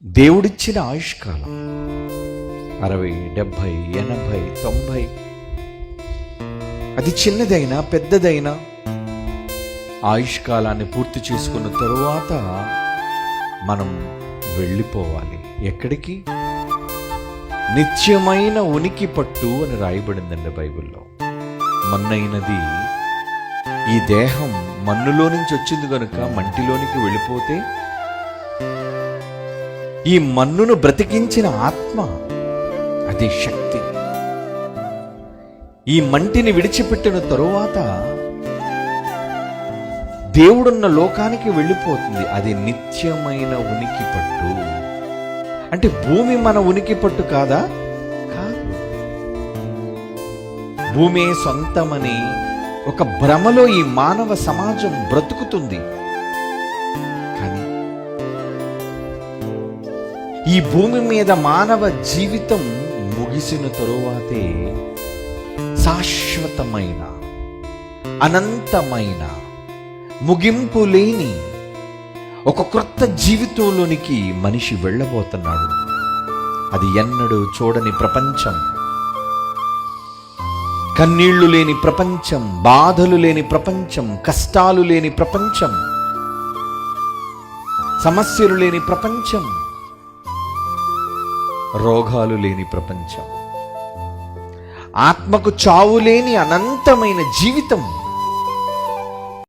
దేవుడిచ్చిన ఆయుష్కాలం 60, 70, 80, 90, అది చిన్నదైనా పెద్దదైనా ఆయుష్కాలాన్ని పూర్తి చేసుకున్న తరువాత మనం వెళ్ళిపోవాలి. ఎక్కడికి? నిత్యమైన ఉనికి పట్టు అని రాయబడిందండి బైబిల్లో. మన్నైనది ఈ దేహం మన్నులో నుంచి వచ్చింది కనుక మంటిలోనికి వెళ్ళిపోతే ఈ మన్నును బ్రతికించిన ఆత్మ, అదే శక్తి, ఈ మంటిని విడిచిపెట్టిన తరువాత దేవుడున్న లోకానికి వెళ్ళిపోతుంది. అది నిత్యమైన ఉనికి పట్టు. అంటే భూమి మన ఉనికి పట్టు కాదా? కాదు. భూమే సొంతమని ఒక భ్రమలో ఈ మానవ సమాజం బ్రతుకుతుంది. కానీ ఈ భూమి మీద మానవ జీవితం ముగిసిన తరువాతే శాశ్వతమైన, అనంతమైన, ముగింపు లేని ఒక క్రొత్త జీవితంలోనికి మనిషి వెళ్ళబోతున్నాడు. అది ఎన్నడూ చూడని ప్రపంచం, కన్నీళ్లు లేని ప్రపంచం, బాధలు లేని ప్రపంచం, కష్టాలు లేని ప్రపంచం, సమస్యలు లేని ప్రపంచం, రోగాలు లేని ప్రపంచం, ఆత్మకు చావు లేని అనంతమైన జీవితం.